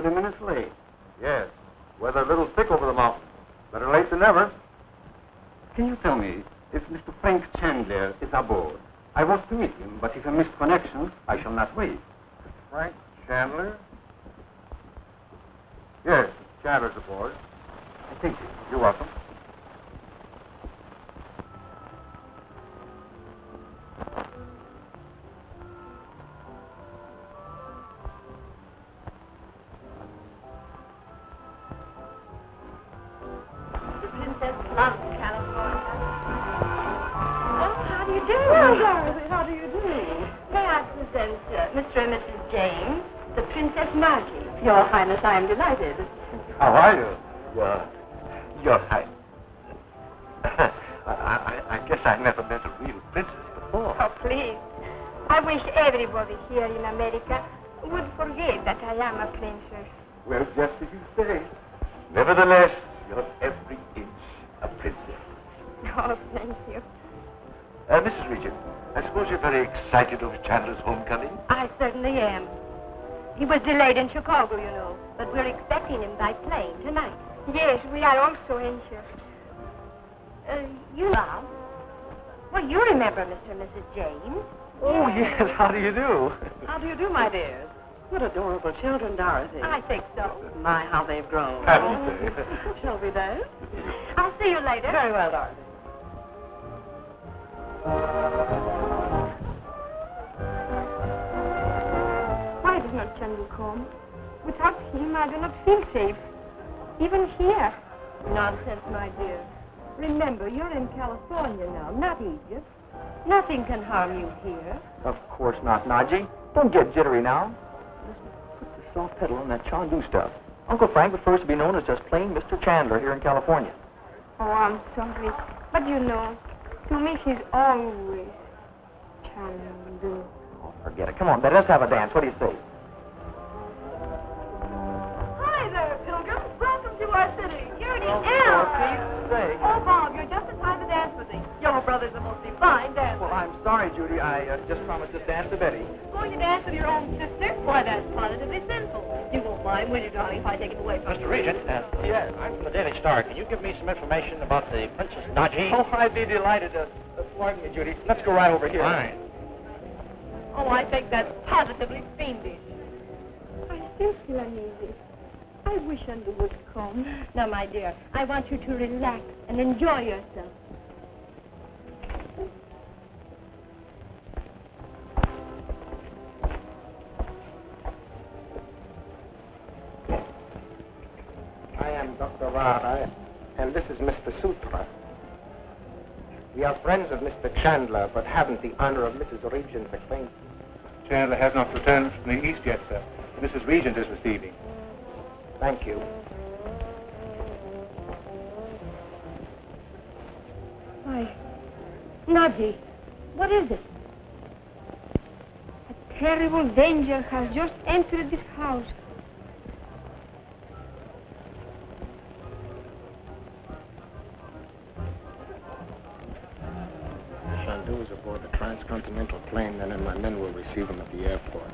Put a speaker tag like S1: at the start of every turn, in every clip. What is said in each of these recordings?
S1: 30 minutes late.
S2: Yes. Weather a little thick over the mountains. Better late than never.
S1: Can you tell me if Mr. Frank Chandler is aboard? I was to meet him, but if I missed connection, I shall not wait.
S2: Frank Chandler? Yes, Chandler's aboard.
S1: Thank you.
S2: You're welcome.
S3: The Princess loves California. Oh, how do you do? Well, Dorothy, how do you do? May I present Mr. and Mrs. James, the Princess Nadji? Your Highness, I am delighted.
S2: How are you?
S4: Your Highness. I guess I've never met a real princess before.
S3: Oh, please. I wish everybody here in America would forget that I am a princess.
S2: Well, just as you say.
S4: Nevertheless, you're every inch a princess.
S3: Oh, thank you.
S4: Mrs. Regent, I suppose you're very excited over Chandler's homecoming?
S3: I certainly am. He was delayed in Chicago, you know, but we're expecting him by plane tonight. Yes, we are also anxious. You love? Well, you remember Mr. and Mrs. James.
S5: Oh, yes. How do you do?
S6: How do you do, my dears? What adorable children, Dorothy.
S3: I think so.
S6: My, how they've grown.
S4: Haven't they?
S6: Shall we dance?
S3: I'll see you later.
S6: Very well, Dorothy.
S3: Why does not Chandu come? Without him, I do not feel safe. Even here. Nonsense, my dear. Remember, you're in California now, not Egypt. Nothing can harm you here.
S5: Of course not, Nadji. Don't get jittery now. Listen, put the soft pedal on that Chandu stuff. Uncle Frank prefers to be known as just plain Mr. Chandler here in California.
S3: Oh, I'm sorry. But you know, to me he's always Chandu.
S5: Oh, forget it. Come on, let's have a dance. What do you say?
S3: Hi there, pilgrims. Welcome to our city. Here it is.
S5: For Pete's sake.
S3: Oh, Bob, you're just in time to dance with me. Your brother's a most divine dancer.
S5: Well, I'm sorry, Judy. I just promised to dance to Betty.
S3: Going to dance with your own sister? Why, that's positively sinful. You won't mind, will you, darling, if I take it away from you?
S7: Mr. Regent,
S5: yes.
S7: I'm from the Daily Star. Can you give me some information about the Princess Nadji?
S5: Oh, I'd be delighted to. Pardon me, Judy. Let's go right over here.
S7: Fine.
S3: Oh, I think that's positively fiendish. I still feel uneasy. I wish Chandu would come. Now, my dear, I want you to relax and enjoy yourself.
S8: I am Dr. Rara, and this is Mr. Sutra. We are friends of Mr. Chandler, but haven't the honor of Mrs. Regent's acquaintance.
S2: Chandler has not returned from the east yet, sir. Mrs. Regent is receiving.
S8: Thank you.
S3: Why, Nadji, what is it? A terrible danger has just entered this house.
S8: Chandu is aboard the transcontinental plane, and then my men will receive him at the airport.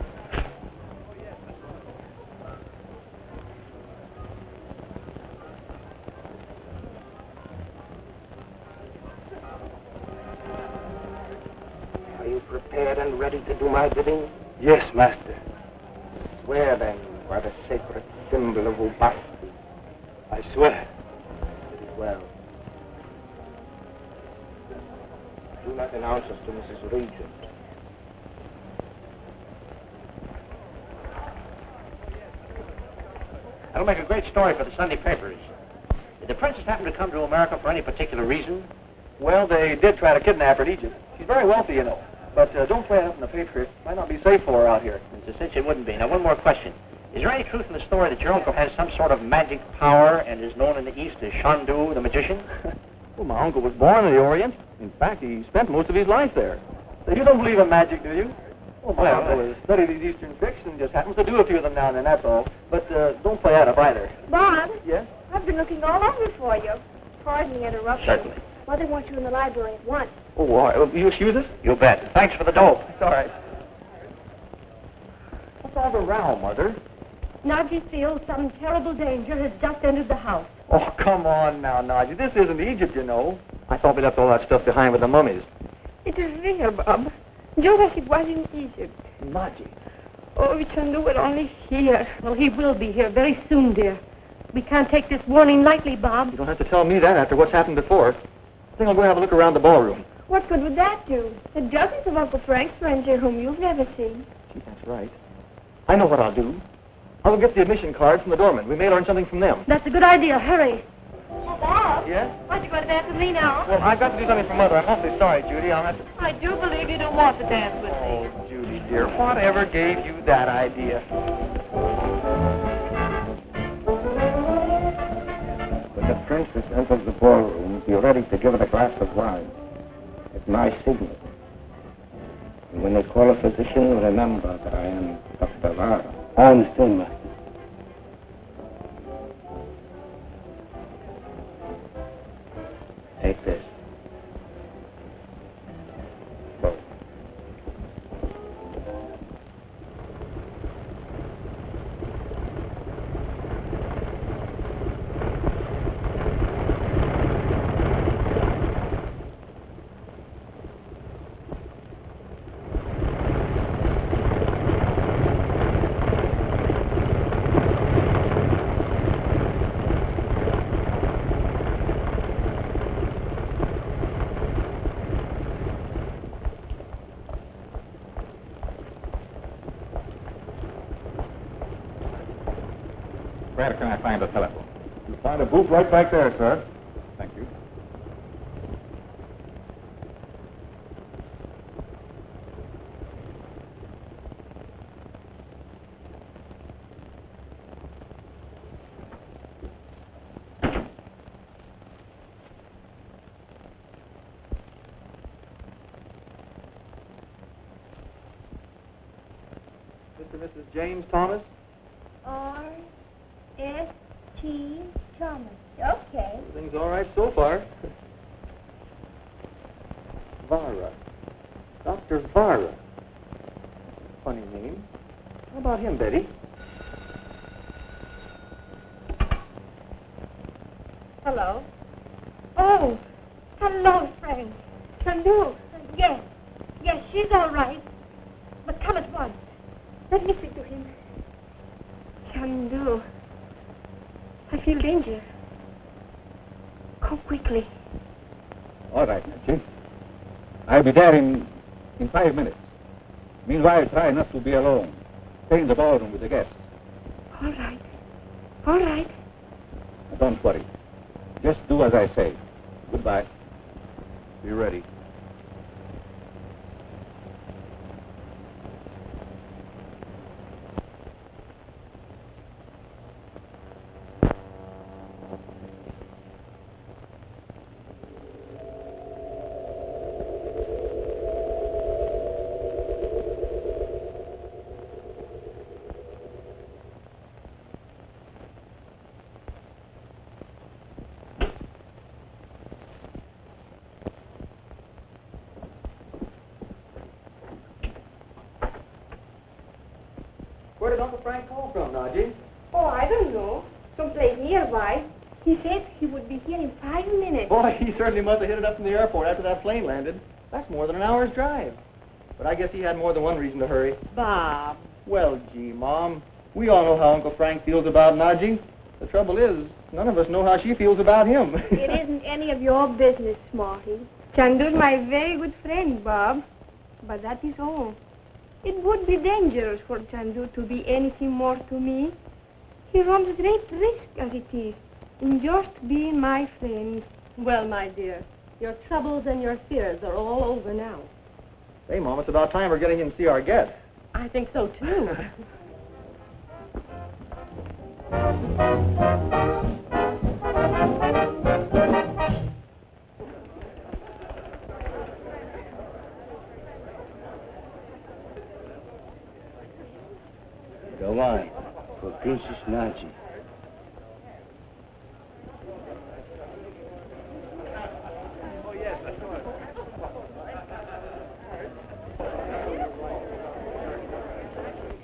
S8: Are you prepared and ready to do my bidding?
S2: Yes, master.
S8: Swear then by the sacred symbol of Ubasti.
S2: I swear.
S8: It is well. Do not announce us to Mrs. Regent.
S7: That'll make a great story for the Sunday papers. Did the princess happen to come to America for any particular reason?
S5: Well, they did try to kidnap her in Egypt. She's very wealthy, you know. But don't play it up in the paper. It might not be safe for her out here.
S7: It's a cinch it wouldn't be. Now, one more question. Is there any truth in the story that your uncle has some sort of magic power and is known in the East as Chandu, the magician?
S5: Well, my uncle was born in the Orient. In fact, he spent most of his life there. So you don't believe in magic, do you? Well, my uncle has studied these Eastern tricks and just happens to do a few of them now and then, that's all. But don't play that up either.
S3: Bob?
S5: Yes?
S3: I've been looking all over for you. Pardon the interruption.
S7: Certainly.
S3: Mother wants you in the library at once.
S5: Oh, all right. Will you excuse us?
S7: You bet. Thanks for the dope.
S5: It's all right. What's all the row, Mother?
S3: Nadji feels some terrible danger has just entered the house.
S5: Oh, come on now, Nadji. This isn't Egypt, you know. I thought we left all that stuff behind with the mummies.
S3: It is real, Bob. Just as it was in Egypt.
S5: Nadji.
S3: Oh, if Chandu were only here. Well, he will be here very soon, dear. We can't take this warning lightly, Bob.
S5: You don't have to tell me that after what's happened before. I think I'll go have a look around the ballroom.
S3: What good would that do? The dozens of Uncle Frank's friends here whom you've never seen.
S5: Gee, that's right. I know what I'll do. I'll get the admission cards from the doorman. We may learn something from them.
S3: That's a good idea. Hurry.
S6: Bob?
S5: Yes?
S6: Why don't you go to dance with me now?
S5: Well, I've got to do something for Mother. I'm awfully sorry, Judy. I'll have to...
S6: I do believe you don't want to dance with me.
S5: Oh, Judy, dear, whatever gave you that idea?
S8: When the princess enters the ballroom, be ready to give her a glass of wine. It's my signal. And when they call a physician, remember that I am Dr. Vara. I understand, Master. Take this. Go.
S2: Where can I find a telephone?
S9: You'll find a booth right back there, sir.
S2: Thank you.
S5: Mr. and Mrs. James Thomas?
S3: R.S.T. Thomas. Okay.
S5: Everything's all right so far. Vara. Dr. Vara. Funny name. How about him, Betty?
S3: Hello. Oh, hello, Frank. Chandu. Yes. Yes, she's all right. But come at once. Let me speak to him. Chandu. I feel danger. Come quickly.
S9: All right, Nadji. I'll be there in 5 minutes. Meanwhile, try not to be alone. Stay in the ballroom with the guests.
S3: All right. All right.
S9: Now, don't worry. Just do as I say. Goodbye.
S5: Be ready. Where did Uncle Frank call from, Nadji?
S3: Oh, I don't know. Someplace nearby. He said he would be here in 5 minutes.
S5: Boy, he certainly must have hit it up from the airport after that plane landed. That's more than an hour's drive. But I guess he had more than one reason to hurry.
S6: Bob.
S5: Well, gee, Mom, we all know how Uncle Frank feels about Nadji. The trouble is, none of us know how she feels about him.
S3: It isn't any of your business, Smarty. Chandu's my very good friend, Bob. But that is all. It would be dangerous for Chandu to be anything more to me. He runs great risk as it is, in just being my friend.
S6: Well, my dear, your troubles and your fears are all over now.
S5: Say, Mom, it's about time we're getting in to see our guest.
S6: I think so, too.
S4: The wine for Princess Nadji.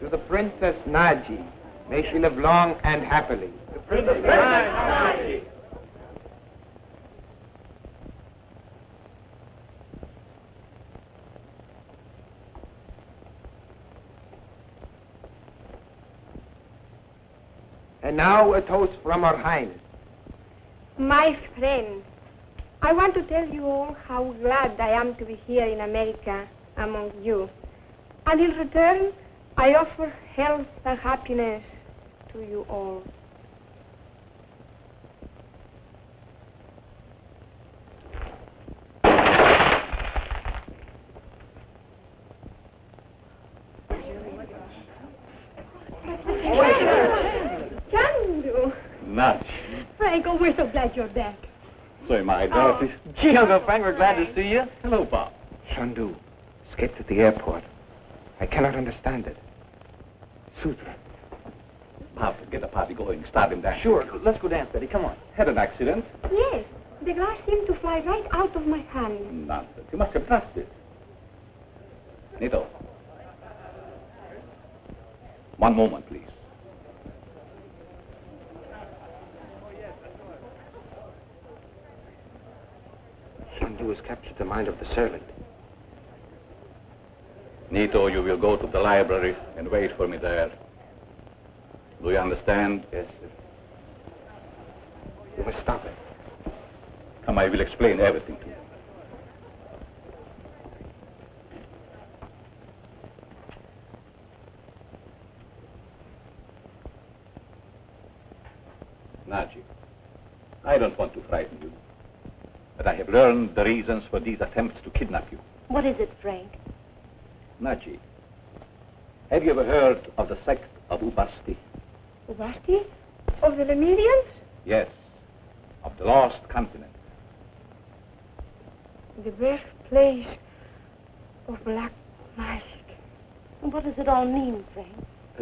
S8: To the Princess Nadji, May she live long and happily.
S5: Princess Nadji.
S8: And now a toast from Her Highness.
S3: My friends, I want to tell you all how glad I am to be here in America among you. And in return, I offer health and happiness to you all. Chandu!
S9: Nadji.
S6: Frank, oh, we're so glad you're back.
S9: So am I, Dorothy.
S5: Gee, Uncle Frank, we're glad to see you.
S9: Hello, Bob.
S8: Chandu escaped at the airport. I cannot understand it. Sutra.
S9: Bob, get the party going. Start him down.
S5: Sure, let's go dance, Betty. Come on.
S9: Had an accident?
S3: Yes, the glass seemed to fly right out of my hand.
S9: Nonsense. You must have touched it. Nito. One moment, please.
S8: Chandu has captured the mind of the servant.
S9: Nito, you will go to the library and wait for me there. Do you understand?
S8: Yes, sir. You must stop it.
S9: Come, I will explain everything to you. Nadji, I don't want to frighten you, but I have learned the reasons for these attempts to kidnap you.
S6: What is it, Frank?
S9: Nadji, have you ever heard of the sect of Ubasti?
S3: Ubasti? Of the Lemurians?
S9: Yes, of the lost continent.
S3: The birthplace of black magic.
S6: What does it all mean, Frank?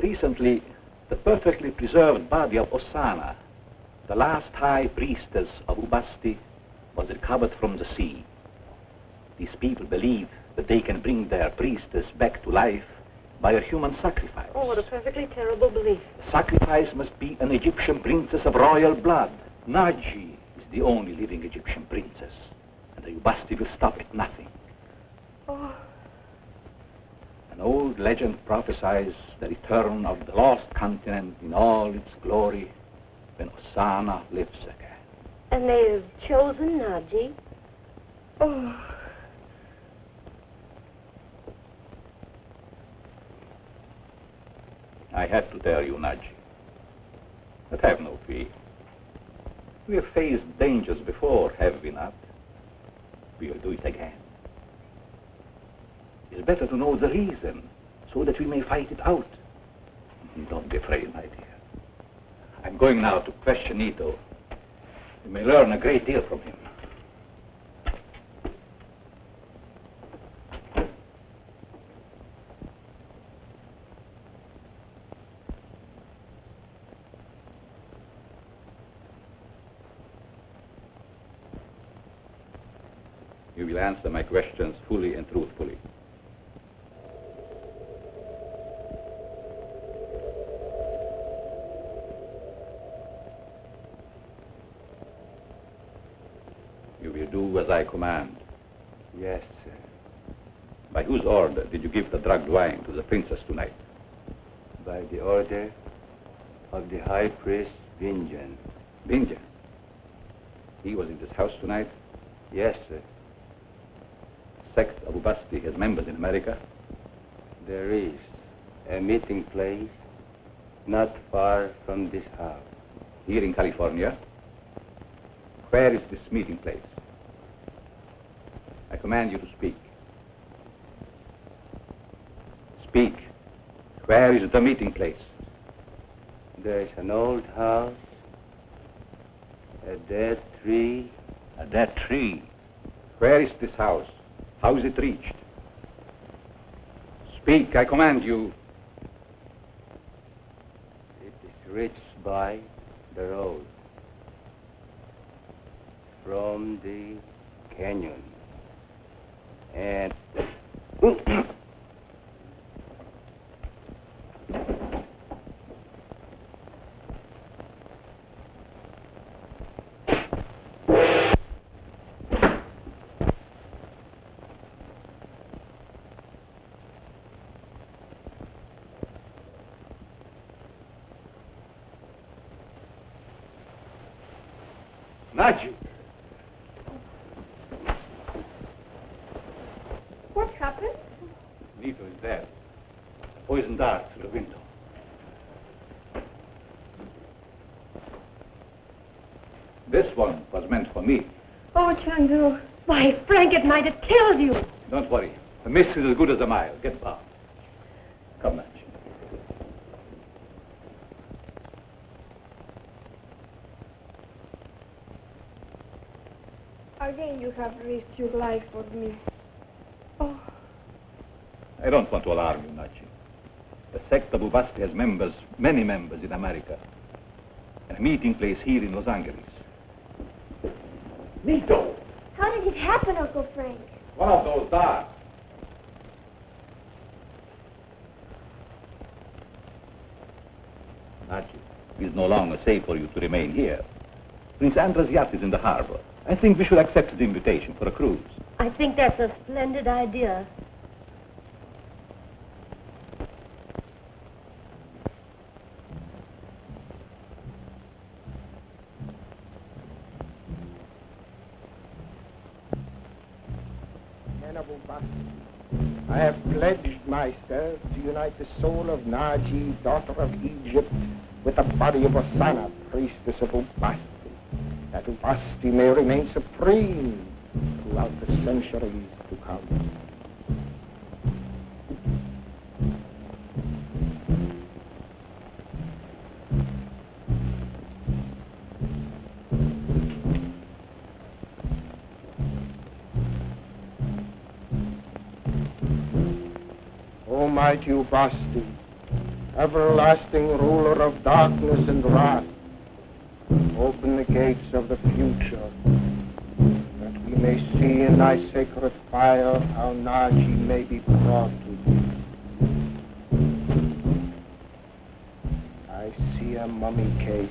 S9: Recently, the perfectly preserved body of Osana, the last high priestess of Ubasti, was recovered from the sea. These people believe that they can bring their priestess back to life by a human sacrifice.
S6: Oh, what a perfectly terrible belief.
S9: The sacrifice must be an Egyptian princess of royal blood. Nadji is the only living Egyptian princess, and the Ubasti will stop at nothing.
S3: Oh,
S9: An old legend prophesies the return of the lost continent in all its glory when Osana lives again.
S6: And they've chosen Nadji?
S3: oh.
S9: I had to tell you, Nadji. But have no fear. We have faced dangers before, have we not? We will do it again. It's better to know the reason, so that we may fight it out. Don't be afraid, my dear. I'm going now to question Ito. You may learn a great deal from him. You will answer my questions fully and truthfully. You will do as I command.
S8: Yes, sir.
S9: By whose order did you give the drugged wine to the princess tonight?
S10: By the order of the High Priest Vinjan.
S9: Vinja. He was in this house tonight?
S10: Yes, sir.
S9: Sect of Ubasti has members in America?
S10: There is a meeting place not far from this house.
S9: Here in California? Where is this meeting place? I command you to speak. Speak. Where is the meeting place?
S10: There is an old house, a dead tree.
S9: A dead tree. Where is this house? How is it reached? Speak, I command you.
S10: It is reached by the road from the canyon. And
S9: Nadji!
S3: What happened?
S9: Vito is dead. Poison dart through the window. This one was meant for me.
S3: Oh, Chandu. Why, Frank, it might have killed you.
S9: Don't worry. The miss is as good as a mile. Get back. Come, Nadji.
S3: Again, you have risked your life for me. Oh.
S9: I don't want to alarm you, Nadji. The sect of Ubasti has members, many members in America. And a meeting place here in Los Angeles. Vito!
S11: How did it happen, Uncle Frank?
S9: One of those darts. Nadji, it is no longer safe for you to remain here. Prince Andrew's yacht is in the harbor. I think we should accept the invitation for a cruise.
S6: I think that's a splendid idea.
S8: Men of Ubasti, I have pledged myself to unite the soul of Nadji, daughter of Egypt, with the body of Osana, priestess of Ubasti, that Ubasti may remain supreme throughout the centuries to come. Almighty Ubasti, everlasting ruler of darkness and wrath, open the gates of the future, that we may see in thy sacred fire how Nadji may be brought to thee. I see a mummy case.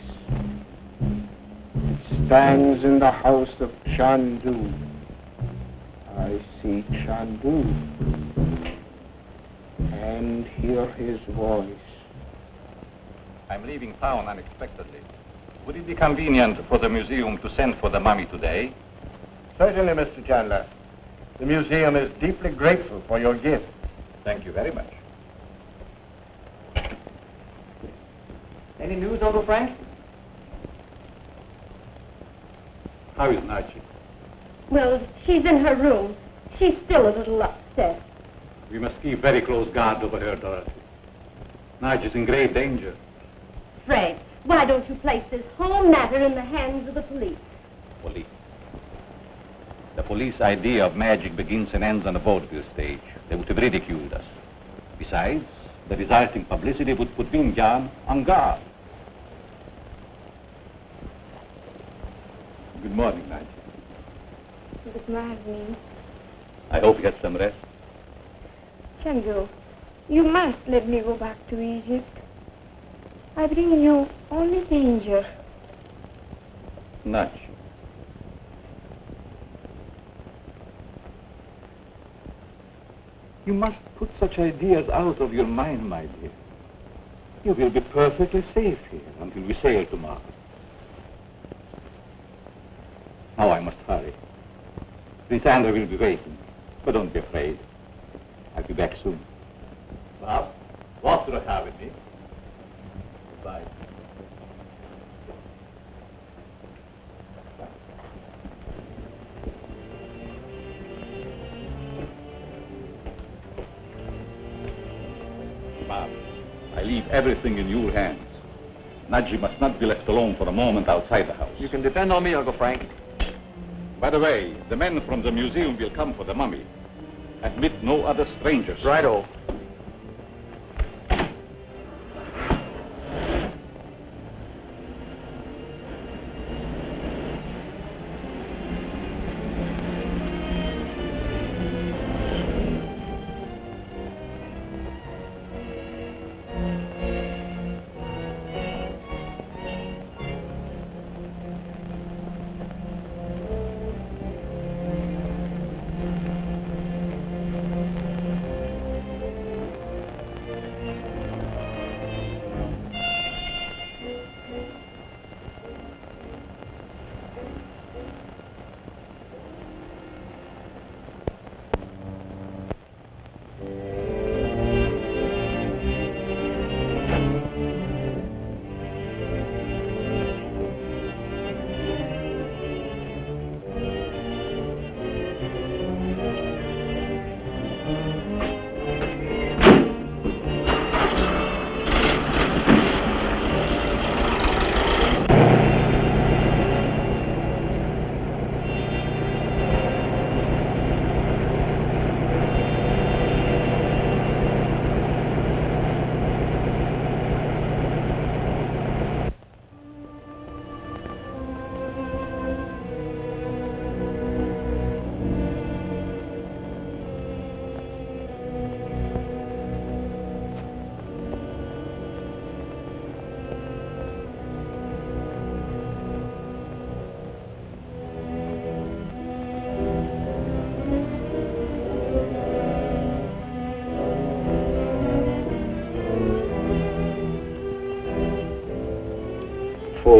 S8: It stands in the house of Chandu. I see Chandu and hear his voice.
S9: I'm leaving town unexpectedly. Would it be convenient for the museum to send for the mummy today?
S4: Certainly, Mr. Chandler. The museum is deeply grateful for your gift.
S9: Thank you very much.
S5: Any news, Uncle Frank?
S9: How is Nadji?
S3: Well, she's in her room. She's still a little upset.
S9: We must keep very close guard over her, Dorothy. Nadji's in great danger.
S3: Frank, why don't you place this whole matter in the hands of the police?
S9: Police. The police idea of magic begins and ends on a vaudeville stage. They would have ridiculed us. Besides, the resulting publicity would put Vinjan on guard. Good morning, Nadji.
S3: Good morning.
S9: I hope you had some rest.
S3: Chandu, you must let me go back to Egypt. I bring you only danger.
S9: Nadji. You must put such ideas out of your mind, my dear. You will be perfectly safe here until we sail tomorrow. Now I must hurry. Prince Andrew will be waiting, but don't be afraid. I'll be back soon. Bob, walk to the car with me. Goodbye. Bob, I leave everything in your hands. Nadji must not be left alone for a moment outside the house.
S5: You can depend on me, Uncle Frank.
S9: By the way, the men from the museum will come for the mummy. Admit no other strangers.
S5: Righto.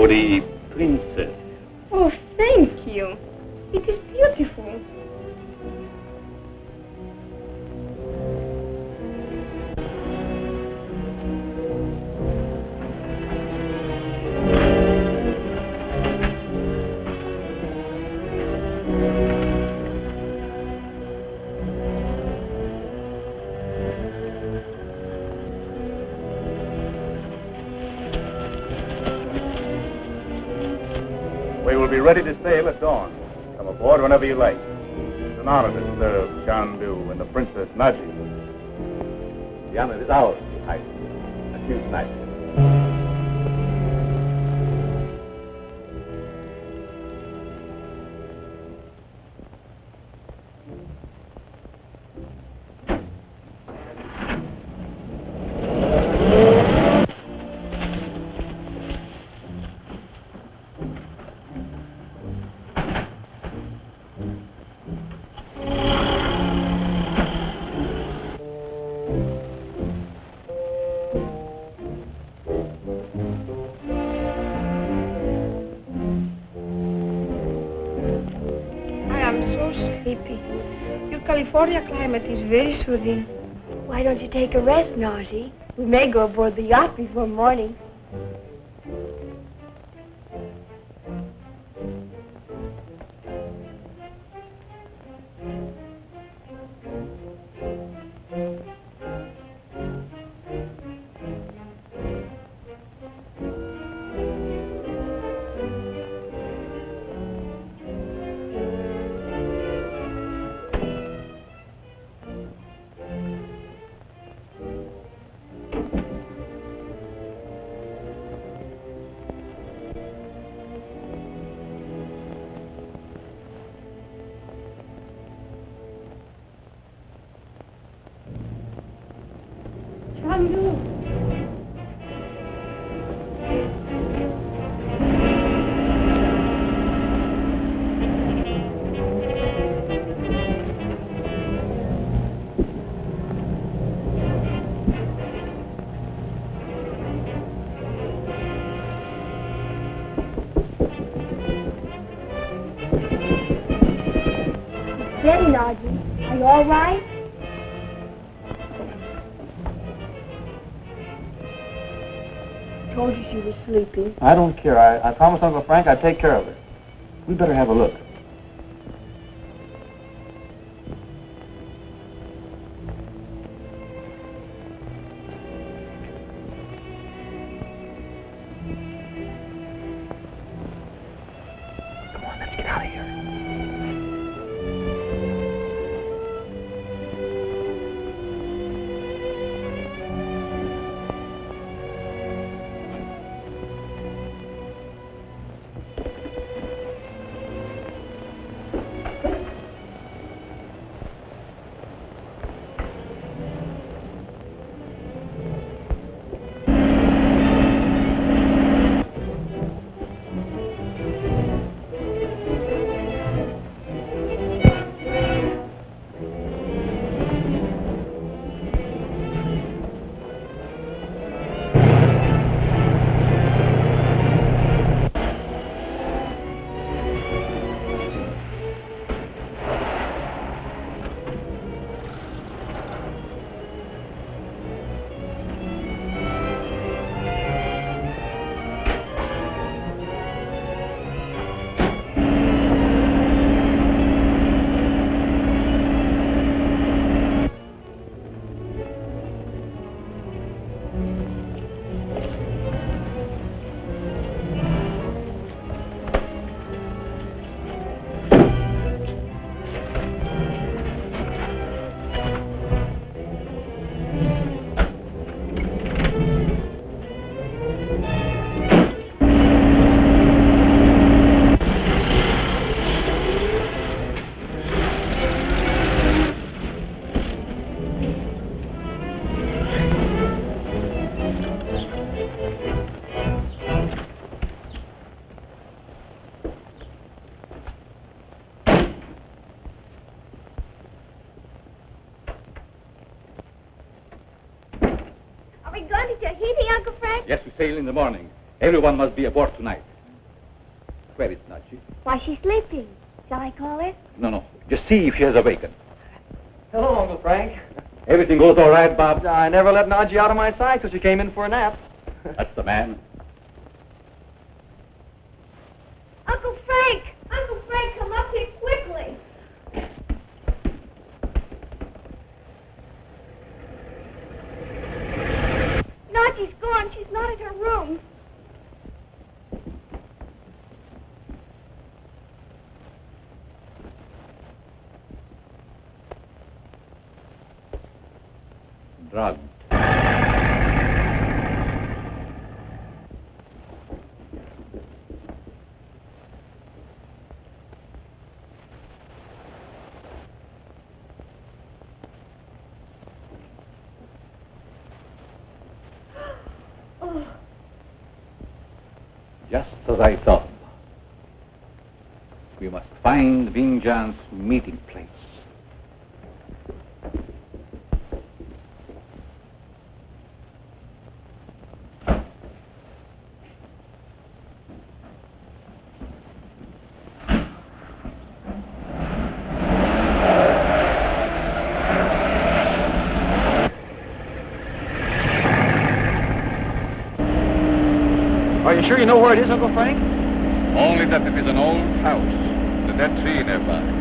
S9: Howdy, Princess.
S3: Oh, thank you. It is beautiful.
S2: We will be ready to sail at dawn. Come aboard whenever you like. It's an honor to serve Chandu and the Princess Nadji.
S9: The honor is ours, Your Highness. Until tonight.
S3: California climate is very soothing.
S11: Why don't you take a rest, Nadji? We may go aboard the yacht before morning. Steady, Nadji. Are you all right? Told you she was sleeping.
S5: I don't care. I promised Uncle Frank I'd take care of her. We better have a look.
S7: Come on, let's get out of here.
S11: Are we going to Tahiti, Uncle Frank?
S9: Yes, we sail in the morning. Everyone must be aboard tonight. Where is Nadji?
S11: Why, she's sleeping. Shall I call her?
S9: No. Just see if she has awakened.
S5: Hello, Uncle Frank.
S9: Everything goes all right, Bob?
S5: I never let Nadji out of my sight till she came in for a nap.
S9: That's the man.
S11: Uncle Frank! Uncle Frank, come up here quickly. Nadji's gone. She's not in her room.
S9: Drugged. Just as I thought. We must find Vinjan's meeting place.
S5: Are you sure you know where it is, Uncle Frank?
S2: Only that it is an old house, the dead tree nearby.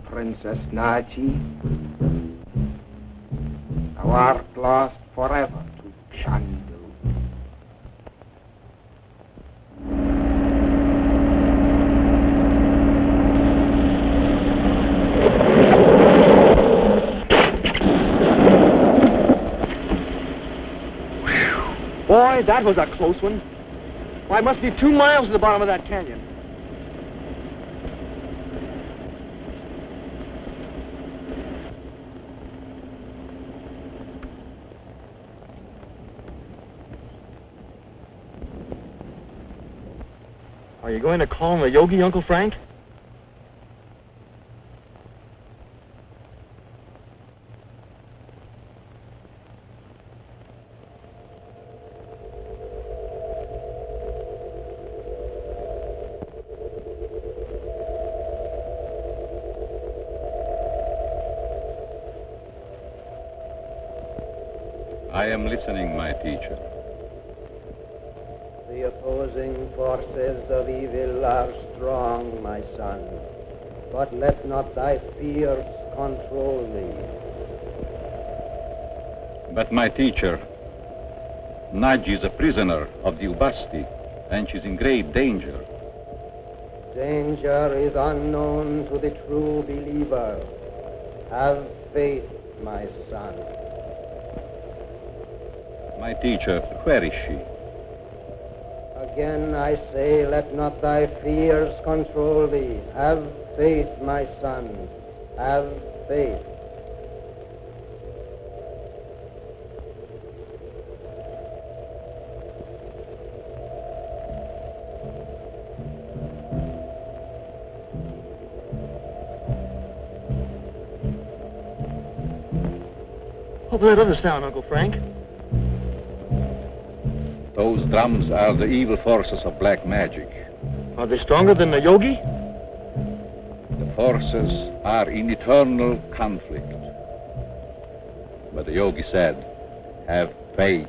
S8: Princess Nadji, thou art lost forever to Chandu.
S5: Boy, that was a close one. Why, it must be 2 miles to the bottom of that canyon. Are you going to call him a yogi, Uncle Frank?
S2: I am listening, my teacher.
S12: The opposing forces of evil are strong, my son, but let not thy fears control thee.
S2: But my teacher, Nadji is a prisoner of the Ubasti, and she's in great danger.
S12: Danger is unknown to the true believer. Have faith, my son.
S2: My teacher, where is she?
S12: Again I say, let not thy fears control thee. Have faith, my son. Have faith.
S5: What was that other sound, Uncle Frank?
S9: Those drums are the evil forces of black magic.
S5: Are they stronger than the yogi?
S9: The forces are in eternal conflict. But the yogi said, have faith.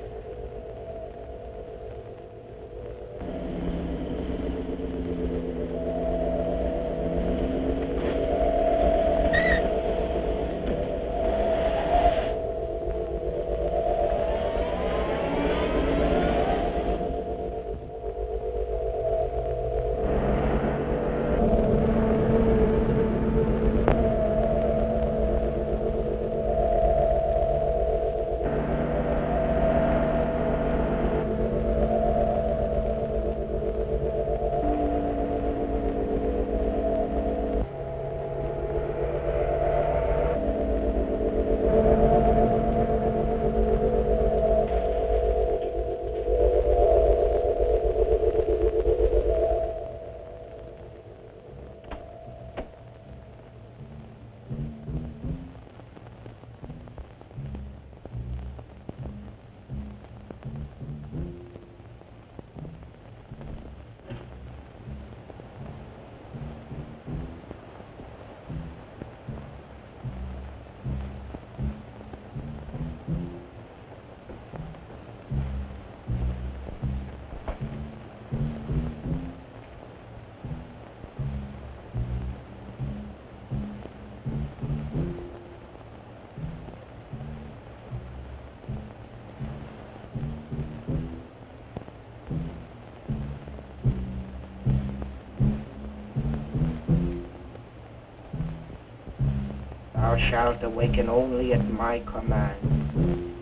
S12: Thou shalt awaken only at my command.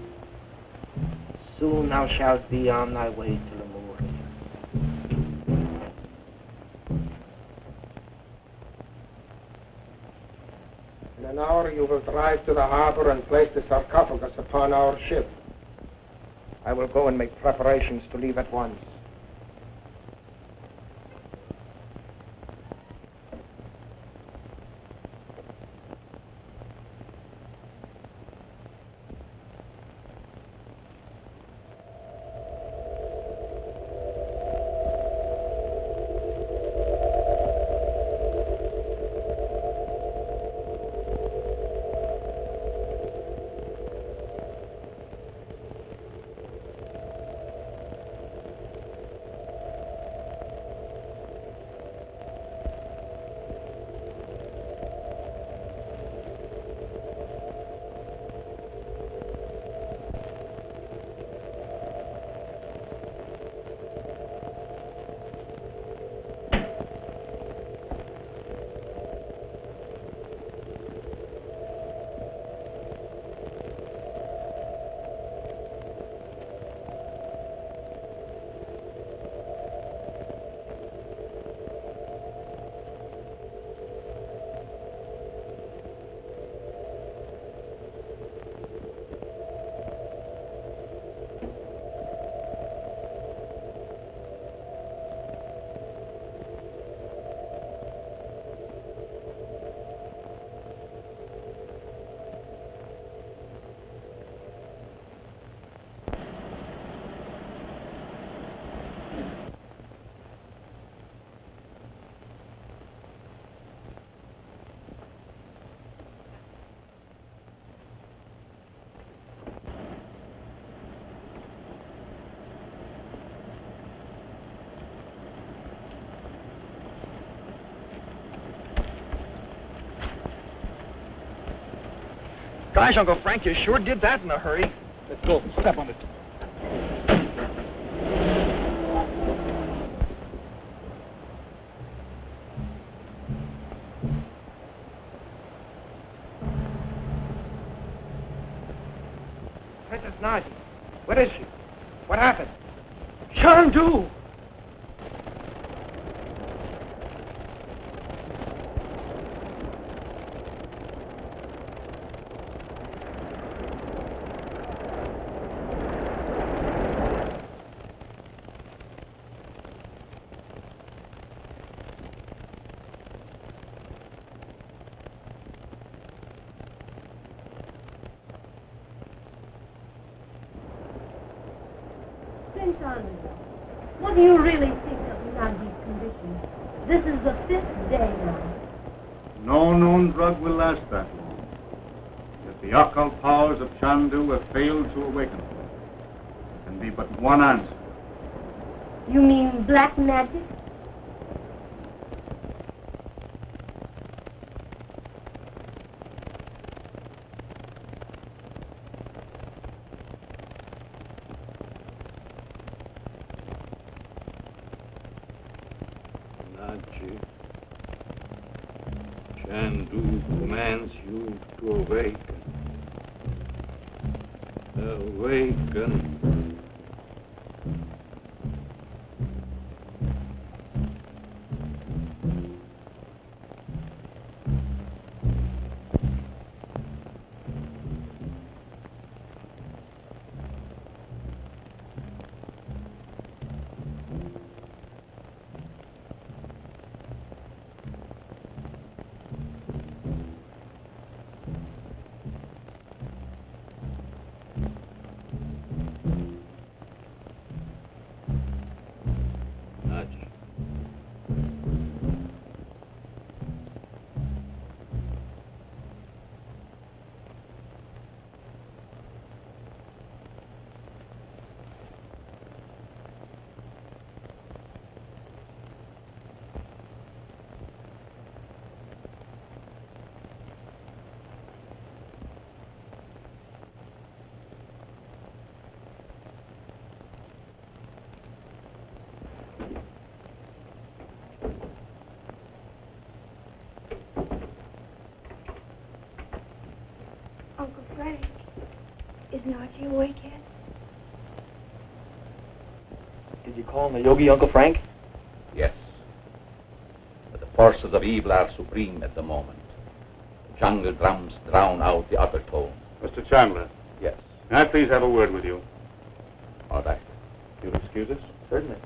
S12: Soon thou shalt be on thy way to Lemuria. In an hour you will drive to the harbor and place the sarcophagus upon our ship. I will go and make preparations to leave at once.
S5: Gosh, Uncle Frank, you sure did that in a hurry.
S2: Let's go. Step on it.
S12: Princess Nadji, where is she? What happened?
S5: Chandu!
S6: Prince Honorable, what do you really think of Nadji's condition? This is the 5th day now.
S2: No known drug will last that long. If the occult powers of Chandu have failed to awaken her, there can be but one answer.
S6: You mean black magic?
S9: Nadji, Chandu commands you to awaken. Awaken.
S11: Uncle Frank, is Nadji awake yet?
S5: Did you call him a yogi, Uncle Frank?
S9: Yes. But the forces of evil are supreme at the moment. The jungle drums drown out the other tone.
S2: Mr. Chandler.
S9: Yes.
S2: May I please have a word with you?
S9: All right.
S2: You'll excuse us?
S5: Certainly.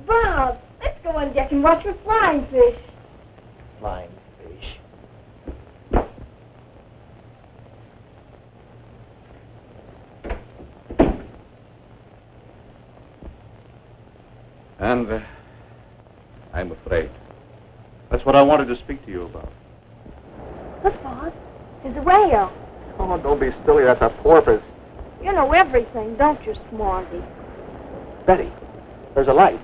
S11: Bob, let's go on deck and watch for flying fish.
S5: Flying fish.
S2: And I'm afraid. That's what I wanted to speak to you about.
S11: Look, Bob, there's a whale.
S5: Oh, don't be silly. That's a porpoise.
S11: You know everything, don't you, Smarty?
S5: Betty, there's a light.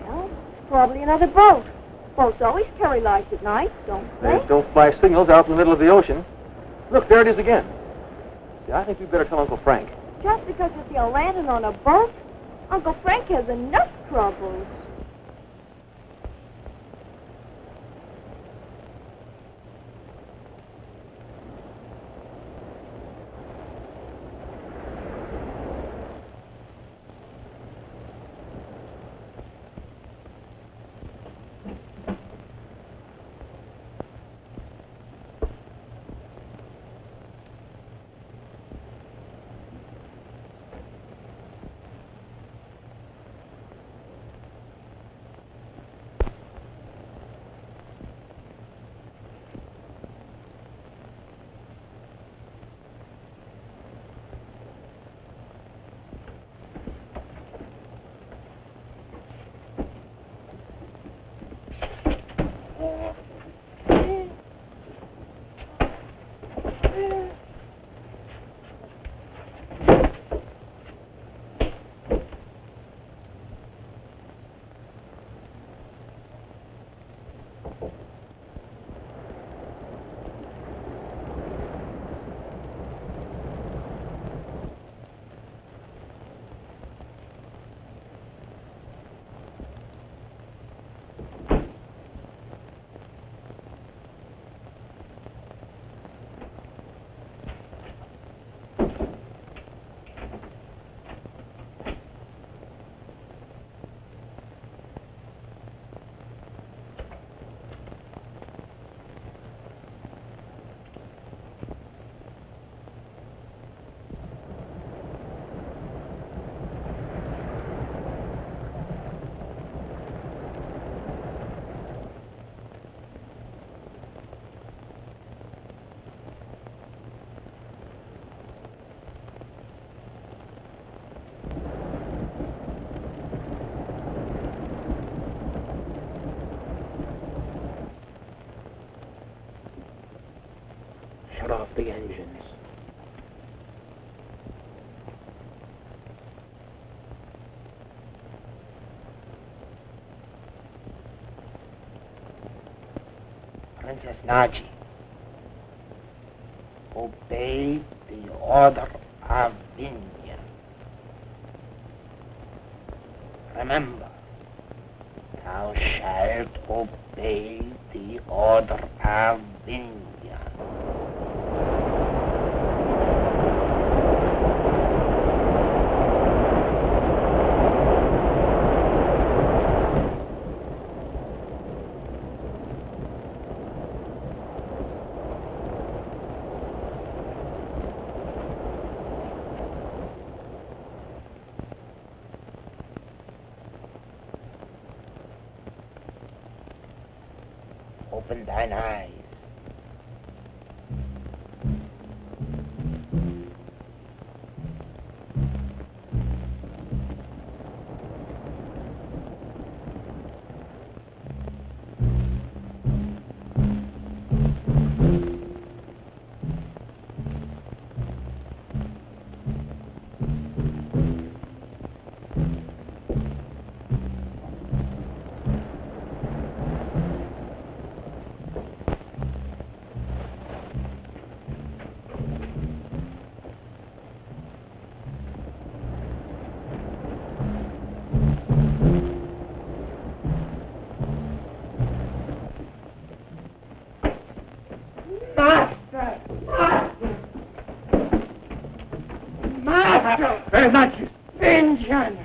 S11: Well, it's probably another boat. Boats always carry lights at night, don't they?
S5: They don't fly signals out in the middle of the ocean. Look, there it is again. See, I think we'd better tell Uncle Frank.
S11: Just because we see a lantern on a boat, Uncle Frank has enough troubles.
S13: Shut off the engines. Princess Nadji, obey the order of India. Remember, thou shalt obey the order of India. Open thine eyes.
S14: Nadji! Vengeance!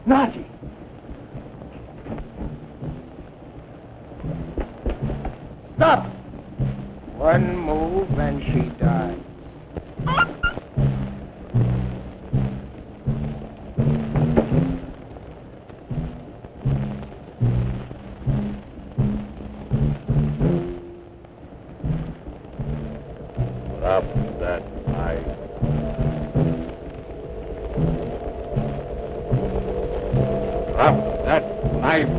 S14: Nadji! Stop!
S12: One move and she dies.
S2: Drop that knife. Drop that knife.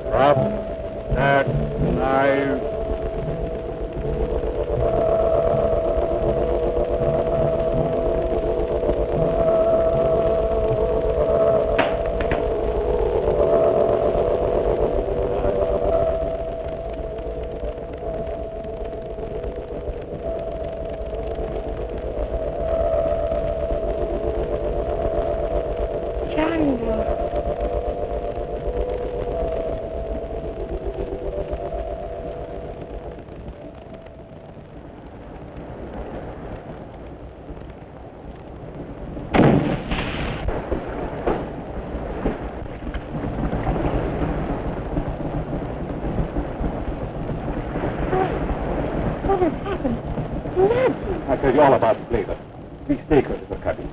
S2: Drop that knife.
S3: What has happened? Nadji!
S9: I'll tell you all about it later. Please take her to the cabin.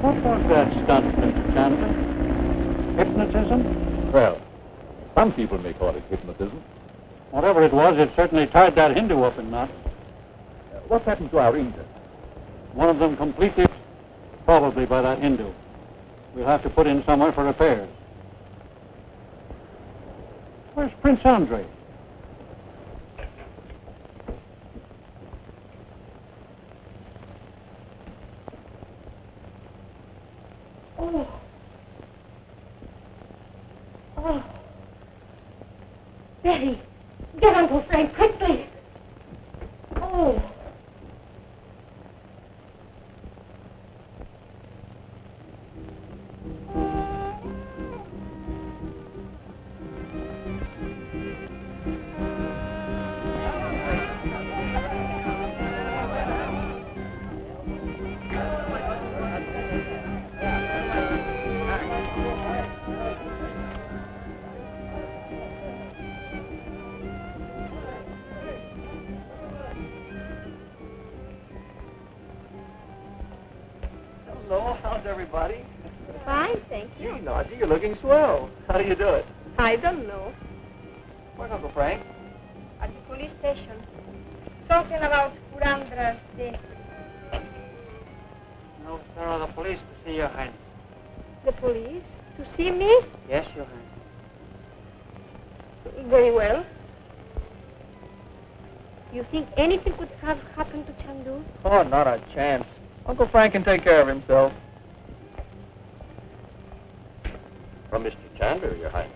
S14: What was that stunt, Mr. Chandu? Hypnotism?
S9: Well, some people may call it hypnotism.
S14: Whatever it was, it certainly tied that Hindu up in knots.
S9: What happened to our Indians?
S14: One of them completely, probably by that Hindu. We'll have to put in somewhere for repairs. Where's Prince Andre?
S3: Oh. Oh. Betty, get Uncle Frank quickly. Oh.
S5: Hello, how's everybody?
S3: Fine, thank
S5: Gee, Nadji, you're looking swell. How do you do it?
S3: I don't know.
S5: Where's Uncle Frank?
S3: At the police station. Talking about Purandra's death.
S15: No, sir, the police to see Your Highness.
S3: The police? To see me?
S15: Yes, Your Highness.
S3: Very well. You think anything could have happened to Chandu?
S5: Oh, not a chance. Uncle Frank can take care of himself.
S7: From Mr. Chandu, Your Highness.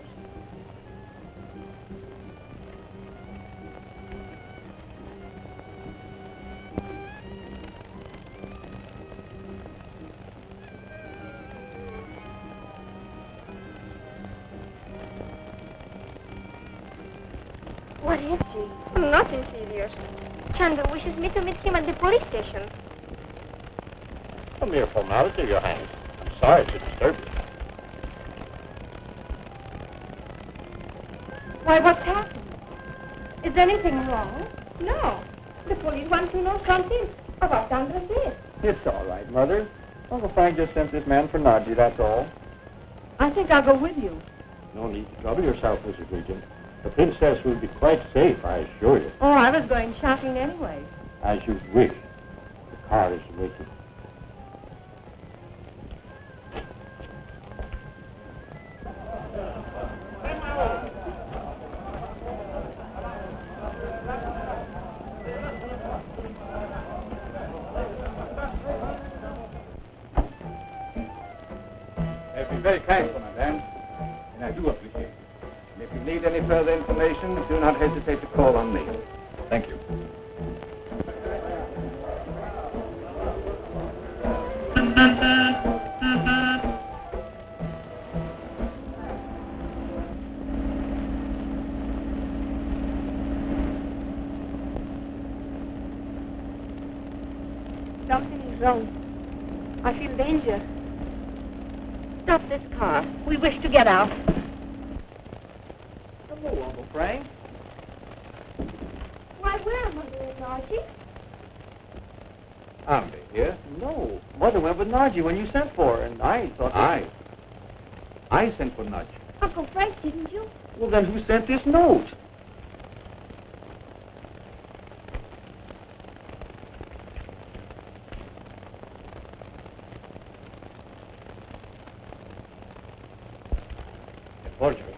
S3: What is she? Nothing serious. Chandu wishes me to meet him at the police station.
S7: A mere formality, Your Highness. I'm sorry to disturb you.
S3: Why, what's happened? Is anything wrong? No. The police want to know something about Chandra's death.
S5: It's all right, Mother. Uncle Frank just sent this man for Nadji, that's all.
S3: I think I'll go with you.
S9: No need to trouble yourself, Mrs. Regent. The princess will be quite safe, I assure you.
S3: Oh, I was going shopping anyway.
S9: As you wish. The car is waiting.
S2: I've been very kind to Madame, and I do appreciate it. And if you need any further information, do not hesitate to call on me. Thank you.
S3: Something is wrong. I feel danger. Stop this car. We wish to get out.
S5: Hello, Uncle Frank.
S3: Why, where, Mother and Nadji?
S2: Aren't they here?
S5: No. Mother went with Nadji when you sent for her, and I thought...
S2: I sent for Nadji.
S3: Uncle Frank, didn't you?
S5: Well, then who sent this note?
S7: Forgery.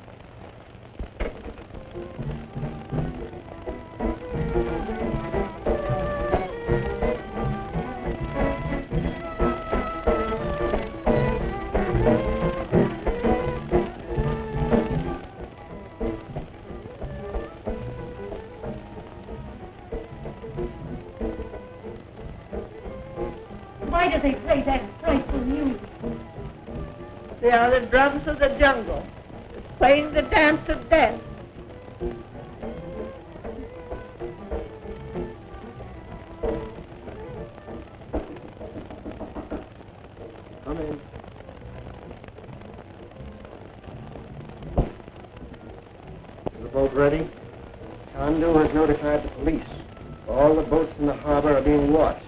S6: Why do they play that frightful music?
S16: They are the drums of the jungle, playing the dance of death.
S8: Come in. Is the boat ready? Chandu has notified the police. All the boats in the harbor are being watched.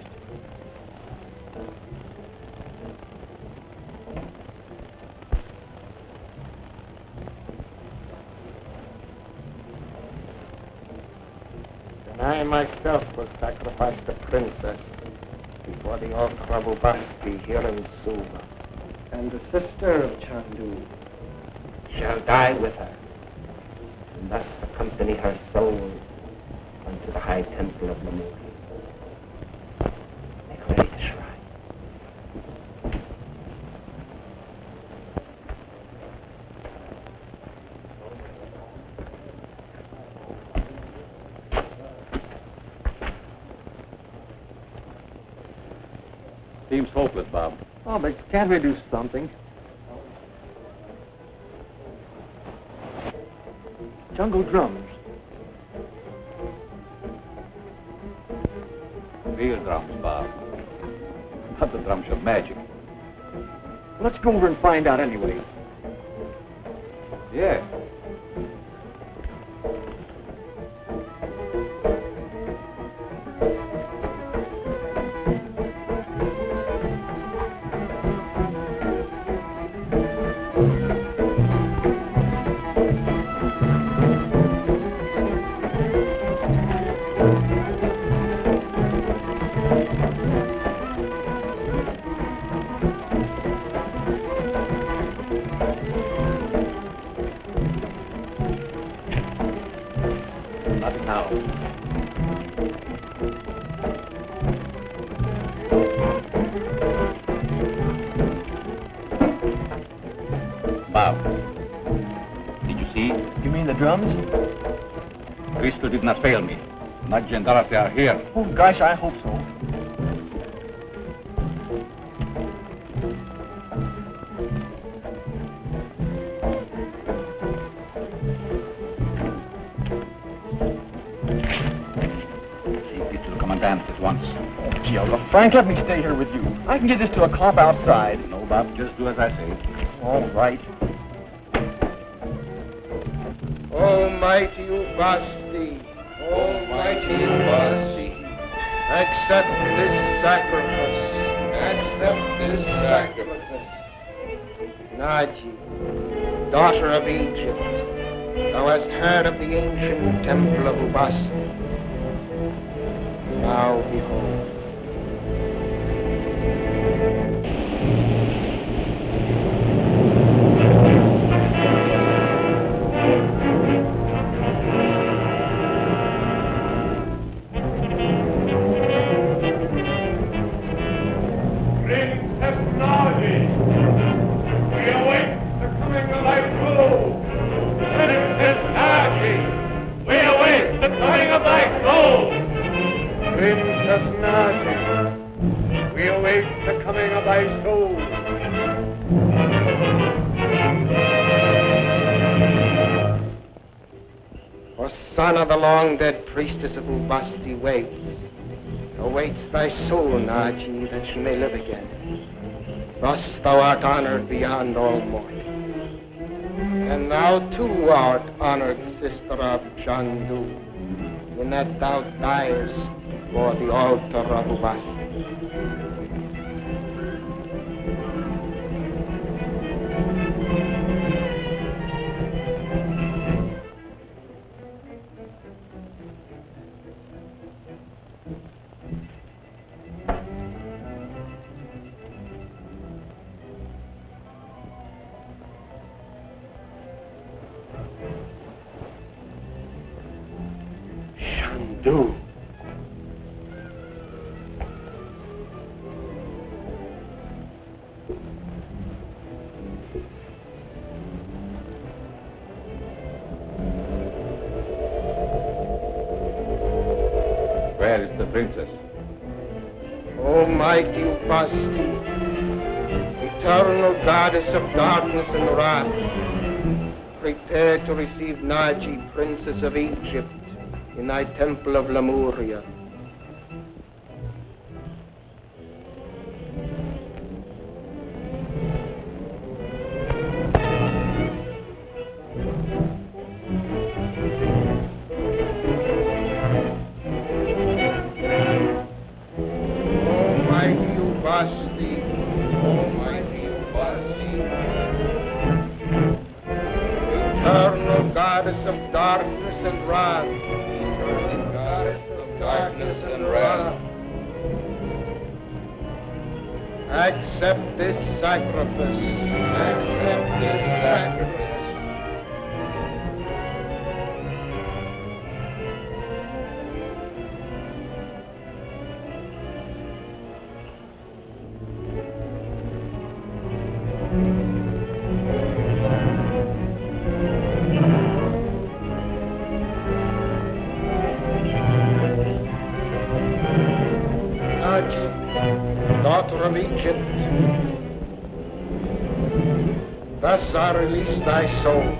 S8: And I myself will sacrifice the princess before the altar of Ubasti here in Suva. And the sister of Chandu shall die with her, and thus accompany her soul unto the high temple of Lemuria. Make ready the shrine.
S2: Seems hopeless, Bob.
S5: Oh, but can't we do something? Jungle drums.
S2: Real drums, Bob. Not the drums of magic.
S5: Let's go over and find out anyway.
S2: Yeah.
S5: now.
S9: Bob, did you see?
S5: You mean the drums?
S9: Cristo did not fail me. Nadji and Dorothy are here.
S5: Oh, gosh, I hope so.
S9: Take it to the commandant at once.
S5: Oh, gee, Frank, let me stay here with you. I can get this to a cop outside.
S9: No, Bob, just do as I say.
S5: All right.
S12: Almighty Ubasti, Almighty Ubasti, accept this sacrifice. Accept this sacrifice. Nadji, daughter of Egypt, thou hast heard of the ancient temple of Ubasti. Now behold.
S2: Princess Nadji, we await the coming of thy soul. Princess Nadji, we await the coming of thy soul. Princess Nadji, we await the coming of thy soul.
S12: Hosanna, the long-dead priestess of Ubasti, awaits thy soul, Nadji, that she may live again. Thus thou art honored beyond all mortal. And thou too art honored, sister of Chandu, in that thou diest before the altar of Ubasti.
S7: Do.
S9: Where is the princess?
S12: Almighty Ubasti, eternal goddess of darkness and wrath, prepare to receive Nadji, princess of Egypt, in thy temple of Lemuria. Almighty Ubasti, Almighty Ubasti, eternal goddess of darkness and wrath, darkness and wrath. Accept this sacrifice. Accept this sacrifice. Daughter of Egypt, thus I release thy soul.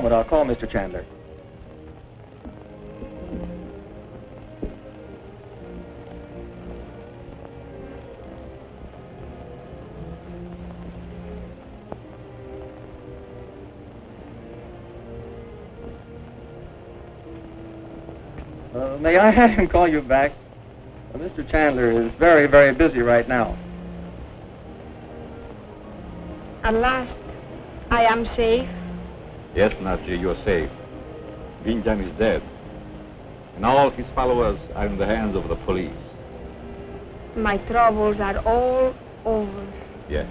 S5: moment. I'll call Mr. Chandler. May I have him call you back? Mr. Chandler is very, very busy right now.
S3: At last, I am safe.
S9: Yes, Nadji, you're safe. Vinjam is dead. And all his followers are in the hands of the police.
S3: My troubles are all over.
S9: Yes.